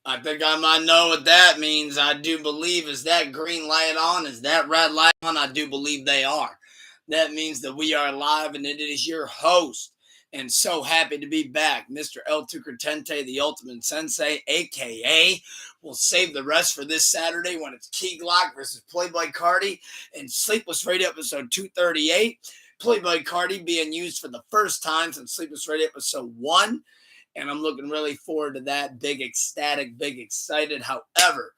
I think I might know what that means. I do believe, is that green light on? Is that red light on? I do believe they are. That means that we are live, and it is your host. And so happy to be back, Mr. El Tucretente, the Ultimate Sensei, a.k.a. We'll save the rest for this Saturday when it's Key Glock versus Playboy Cardi and Sleepless Radio episode 238. Playboy Cardi being used for the first time since Sleepless Radio episode 1. And I'm looking really forward to that. Big ecstatic, big excited. However,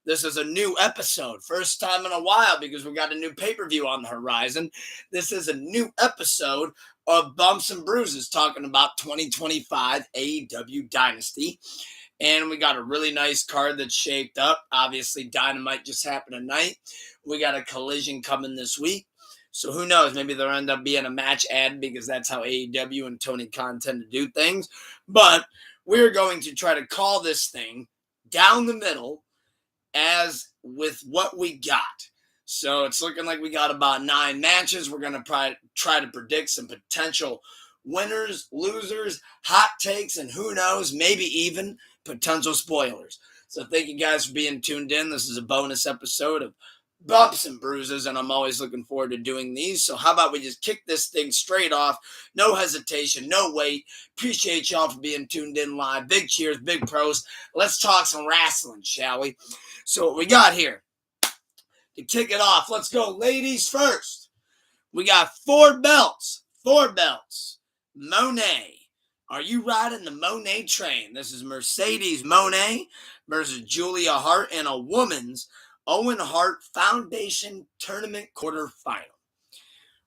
this is a new episode. First time in a while because we got a new pay-per-view on the horizon. This is a new episode of Bumps and Bruises talking about 2025 AEW Dynasty. And we got a really nice card that's shaped up. Obviously, Dynamite just happened tonight. We got a Collision coming this week. So who knows? Maybe there'll end up being a match ad because that's how AEW and Tony Khan tend to do things. But we're going to try to call this thing down the middle as with what we got. So it's looking like we got about 9 matches. We're going to try to predict some potential winners, losers, hot takes, and who knows, maybe even potential spoilers. So thank you guys for being tuned in. This is a bonus episode of Bumps and Bruises, and I'm always looking forward to doing these. So how about we just kick this thing straight off? No hesitation, no wait. Appreciate y'all for being tuned in live. Big cheers, big pros. Let's talk some wrestling, shall we? So what we got here, to kick it off, let's go ladies first. We got 4 belts. 4 belts. Monet. Are you riding the Monet train? This is Mercedes Monet versus Julia Hart in a woman's Owen Hart Foundation Tournament quarterfinal.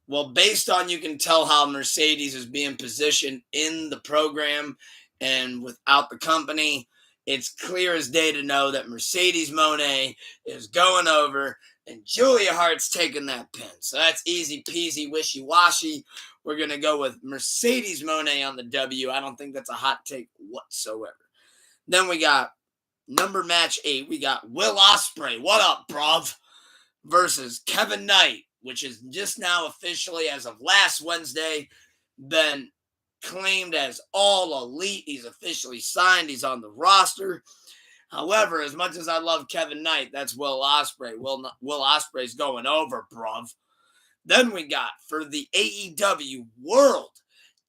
Well, based on, you can tell how Mercedes is being positioned in the program and without the company, it's clear as day to know that Mercedes Moné is going over and Julia Hart's taking that pin. So that's easy peasy, wishy-washy. We're going to go with Mercedes Moné on the W. I don't think that's a hot take whatsoever. Then we got number match 8, we got Will Ospreay, what up, bruv, versus Kevin Knight, which is just now officially, as of last Wednesday, been claimed as All Elite. He's officially signed. He's on the roster. However, as much as I love Kevin Knight, that's Will Ospreay. Will Ospreay's going over, bruv. Then we got, for the AEW World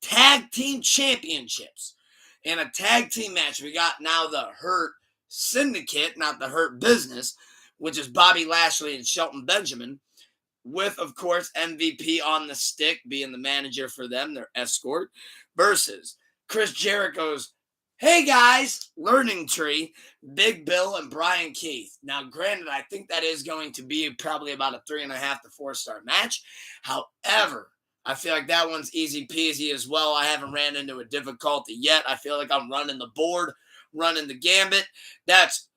Tag Team Championships, in a tag team match, we got now the Hurt Syndicate, not the Hurt Business, which is Bobby Lashley and Shelton Benjamin, with, of course, MVP on the stick being the manager for them, their escort, versus Chris Jericho's, hey guys, learning tree, Big Bill and Brian Keith. Now, granted, I think that is going to be probably about a 3.5 to 4-star match. However, I feel like that one's easy peasy as well. I haven't ran into a difficulty yet. I feel like I'm running the board, running the gambit. That's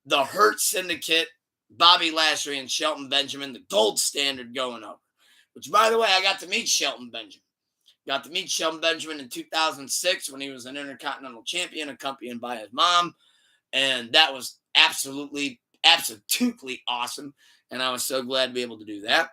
the Hurt Syndicate, Bobby Lashley and Shelton Benjamin, the gold standard going over. Which, by the way, I got to meet Shelton Benjamin. Got to meet Shelton Benjamin in 2006 when he was an Intercontinental Champion, accompanied by his mom. And that was absolutely awesome. And I was so glad to be able to do that.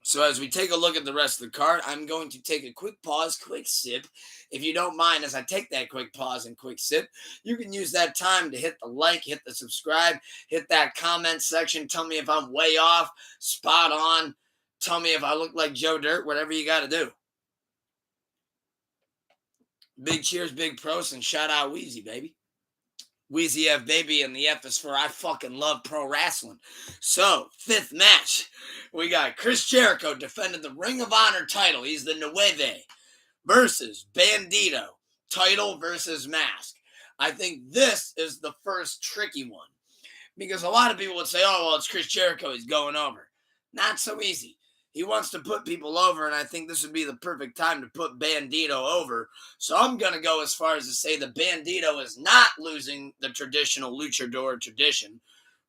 So as we take a look at the rest of the card, I'm going to take a quick pause, quick sip. If you don't mind, as I take that quick pause and quick sip, you can use that time to hit the like, hit the subscribe, hit that comment section. Tell me if I'm way off, spot on. Tell me if I look like Joe Dirt, whatever you got to do. Big cheers, big pros, and shout out Wheezy, baby. Wheezy F, baby, and the F is for I fucking love pro wrestling. So, 5th match, we got Chris Jericho defending the Ring of Honor title. He's the Nueve versus Bandito, title versus mask. I think this is the first tricky one because a lot of people would say, oh, well, it's Chris Jericho. He's going over. Not so easy. He wants to put people over, and I think this would be the perfect time to put Bandito over. So I'm going to go as far as to say that Bandito is not losing the traditional luchador tradition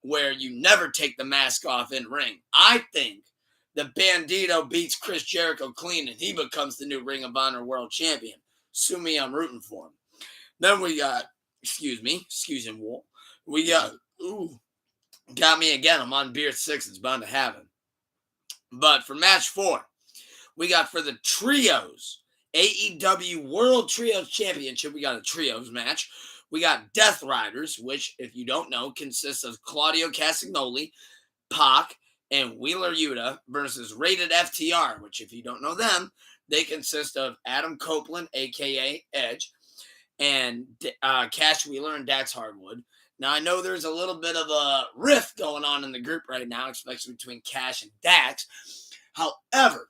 where you never take the mask off in ring. I think that Bandito beats Chris Jericho clean, and he becomes the new Ring of Honor World Champion. Sue me, I'm rooting for him. Then we got, excuse me, Wool. We got, got me again. I'm on beer 6. It's bound to happen. But for match 4, we got for the trios, AEW World Trios Championship, we got a trios match. We got Death Riders, which, if you don't know, consists of Claudio Castagnoli, Pac, and Wheeler Yuta versus Rated FTR, which, if you don't know them, they consist of Adam Copeland, a.k.a. Edge, and Cash Wheeler and Dax Hardwood. Now, I know there's a little bit of a rift going on in the group right now, especially between Cash and Dax. However,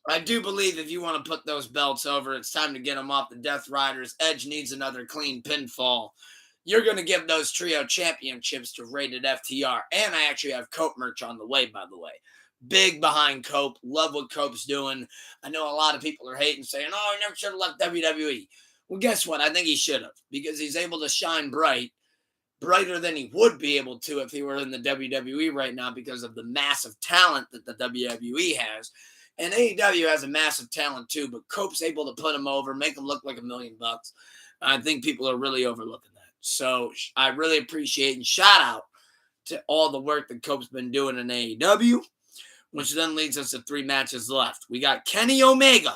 I do believe if you want to put those belts over, it's time to get them off the Death Riders. Edge needs another clean pinfall. You're going to give those trio championships to Rated FTR. And I actually have Cope merch on the way, by the way. Big behind Cope. Love what Cope's doing. I know a lot of people are hating, saying, oh, he never should have left WWE. Well, guess what? I think he should have, because he's able to shine brighter than he would be able to if he were in the WWE right now, because of the massive talent that the WWE has. And AEW has a massive talent too, but Cope's able to put him over, make him look like $1 million. I think people are really overlooking that. So I really appreciate and shout out to all the work that Cope's been doing in AEW, which then leads us to 3 matches left. We got Kenny Omega.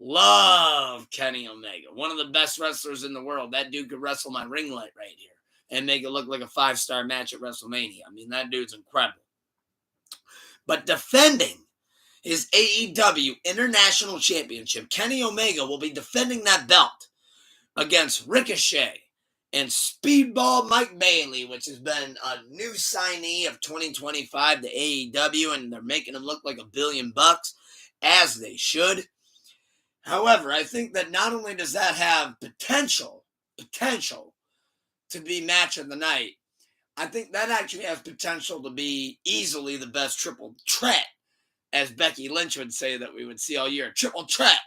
Love Kenny Omega. One of the best wrestlers in the world. That dude could wrestle my ring light right here and make it look like a 5-star match at WrestleMania. I mean, that dude's incredible. But defending his AEW International Championship, Kenny Omega will be defending that belt against Ricochet and Speedball Mike Bailey, which has been a new signee of 2025 to AEW, and they're making him look like $1 billion, as they should. However, I think that not only does that have potential to be match of the night, I think that actually has potential to be easily the best triple threat, as Becky Lynch would say that we would see all year. Triple threat,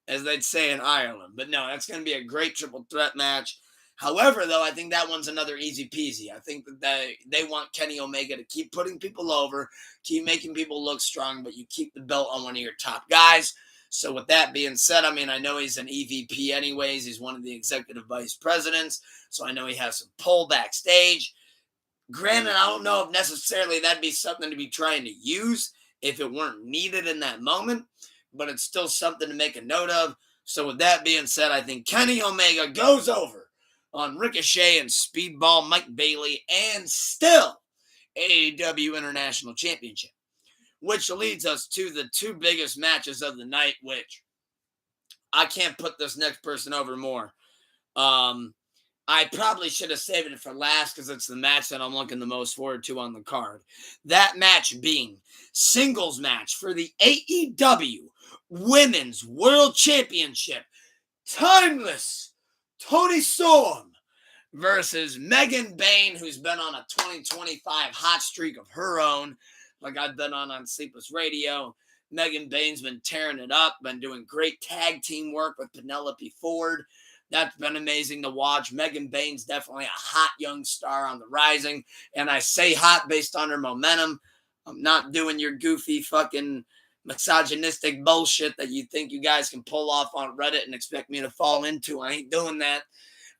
as they'd say in Ireland. But no, that's going to be a great triple threat match. However, though, I think that one's another easy peasy. I think that they want Kenny Omega to keep putting people over, keep making people look strong, but you keep the belt on one of your top guys. So with that being said, I mean, I know he's an EVP anyways. He's one of the executive vice presidents. So I know he has some pull backstage. Granted, I don't know if necessarily that'd be something to be trying to use if it weren't needed in that moment, but it's still something to make a note of. So with that being said, I think Kenny Omega goes over on Ricochet and Speedball Mike Bailey, and still AEW International Championship, which leads us to the 2 biggest matches of the night, which I can't put this next person over more. I probably should have saved it for last because it's the match that I'm looking the most forward to on the card. That match being singles match for the AEW Women's World Championship. Timeless Toni Storm versus Megan Bayne, who's been on a 2025 hot streak of her own, like I've been on Sleepless Radio. Megan Bayne's been tearing it up, been doing great tag team work with Penelope Ford. That's been amazing to watch. Megan Bayne's definitely a hot young star on the rising. And I say hot based on her momentum. I'm not doing your goofy fucking misogynistic bullshit that you think you guys can pull off on Reddit and expect me to fall into. I ain't doing that.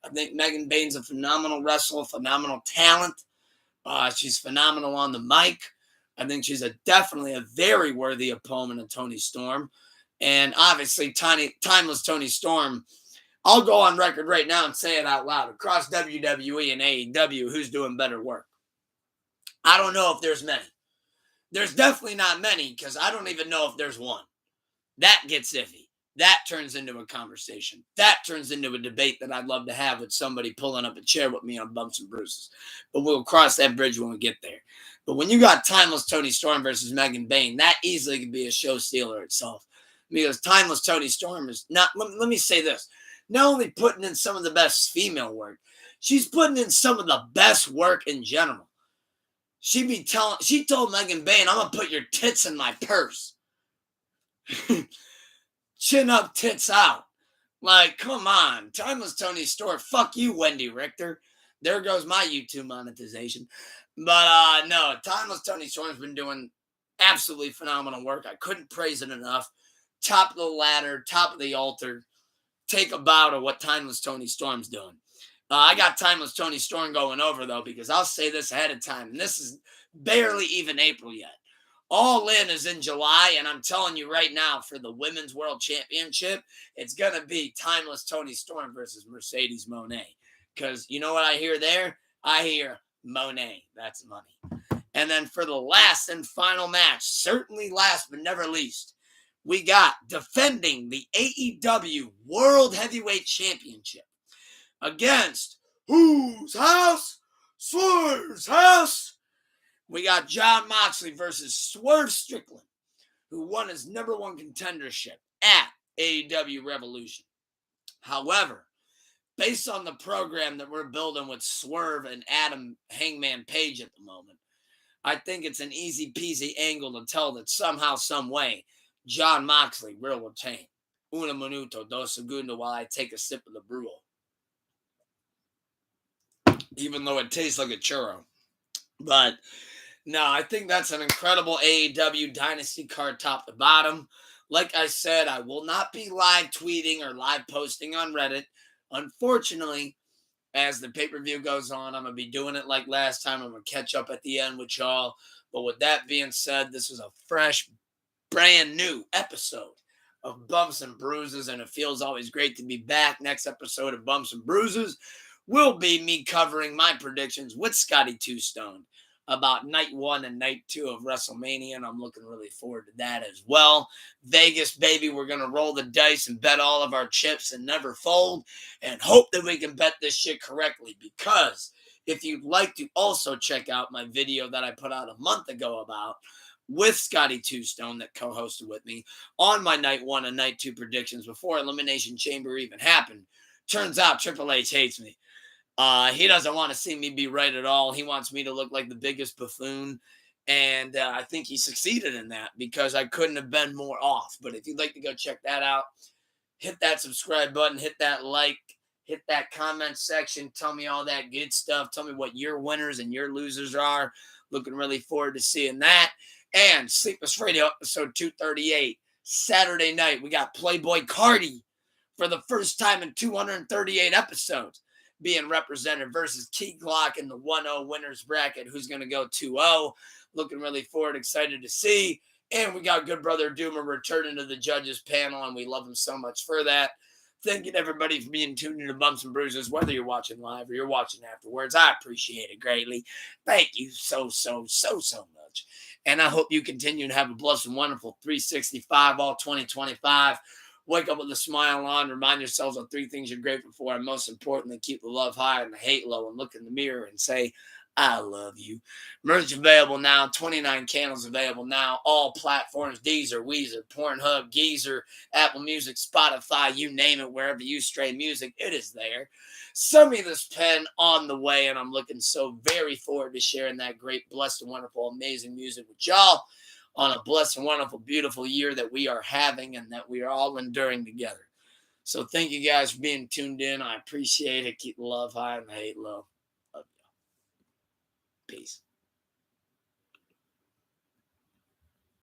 I think Megan Bayne's a phenomenal wrestler, phenomenal talent. She's phenomenal on the mic. I think she's definitely a very worthy opponent of Toni Storm. And obviously, timeless Toni Storm, I'll go on record right now and say it out loud. Across WWE and AEW, who's doing better work? I don't know if there's many. There's definitely not many, because I don't even know if there's one. That gets iffy. That turns into a conversation. That turns into a debate that I'd love to have with somebody pulling up a chair with me on Bumps and Bruises. But we'll cross that bridge when we get there. But when you got timeless Toni Storm versus Megan Bayne, that easily could be a show stealer itself. Because timeless Toni Storm is not, let me say this, not only putting in some of the best female work, she's putting in some of the best work in general. She told Megan Bayne, I'm going to put your tits in my purse. Chin up, tits out. Like, come on. Timeless Toni Storm. Fuck you, Wendy Richter. There goes my YouTube monetization. But no, timeless Toni Storm's been doing absolutely phenomenal work. I couldn't praise it enough. Top of the ladder, top of the altar. Take a bow to what timeless Toni Storm's doing. I got timeless Toni Storm going over, though, because I'll say this ahead of time, and this is barely even April yet. All In is in July, and I'm telling you right now, for the Women's World Championship, it's going to be Timeless Tony Storm versus Mercedes Moné. Because you know what I hear there? I hear Monet. That's money. And then for the last and final match, certainly last but never least, we got defending the AEW World Heavyweight Championship against whose house? Swerve's house. We got Jon Moxley versus Swerve Strickland, who won his number one contendership at AEW Revolution. However, based on the program that we're building with Swerve and Adam Hangman Page at the moment, I think it's an easy peasy angle to tell that somehow, some way, Jon Moxley will retain. Uno minuto, dos segundos while I take a sip of the brew. Even though it tastes like a churro. But no, I think that's an incredible AEW Dynasty card top to bottom. Like I said, I will not be live tweeting or live posting on Reddit. Unfortunately, as the pay-per-view goes on, I'm going to be doing it like last time. I'm going to catch up at the end with y'all. But with that being said, this is a fresh, brand new episode of Bumps and Bruises, and it feels always great to be back. Next episode of Bumps and Bruises will be me covering my predictions with Scotty Two Stone about night 1 and night 2 of WrestleMania, and I'm looking really forward to that as well. Vegas, baby, we're going to roll the dice and bet all of our chips and never fold and hope that we can bet this shit correctly, because if you'd like to also check out my video that I put out a month ago about with Scotty Two Stone that co-hosted with me on my night 1 and night 2 predictions before Elimination Chamber even happened, turns out Triple H hates me. He doesn't want to see me be right at all. He wants me to look like the biggest buffoon. And I think he succeeded in that because I couldn't have been more off. But if you'd like to go check that out, hit that subscribe button, hit that like, hit that comment section. Tell me all that good stuff. Tell me what your winners and your losers are. Looking really forward to seeing that. And Sleepless Radio episode 238, Saturday night. We got Playboy Cardi for the first time in 238 episodes being represented versus Key Glock in the 1-0 winners bracket. Who's going to go 2-0? Looking really forward, excited to see. And we got good brother Doomer returning to the judges panel, and we love him so much for that. Thank you to everybody for being tuned into Bumps and Bruises, whether you're watching live or you're watching afterwards. I appreciate it greatly. Thank you so much. And I hope you continue to have a blessed and wonderful 365 all 2025. Wake up with a smile on. Remind yourselves of 3 things you're grateful for. And most importantly, keep the love high and the hate low. And look in the mirror and say, I love you. Merch available now. 29 candles available now. All platforms. Deezer, Weezer, Pornhub, Geezer, Apple Music, Spotify. You name it. Wherever you stray music, it is there. Send me this pen on the way. And I'm looking so very forward to sharing that great, blessed, and wonderful, amazing music with y'all on a blessed and wonderful, beautiful year that we are having and that we are all enduring together. So thank you guys for being tuned in. I appreciate it. Keep the love high and the hate low. Love you. Peace.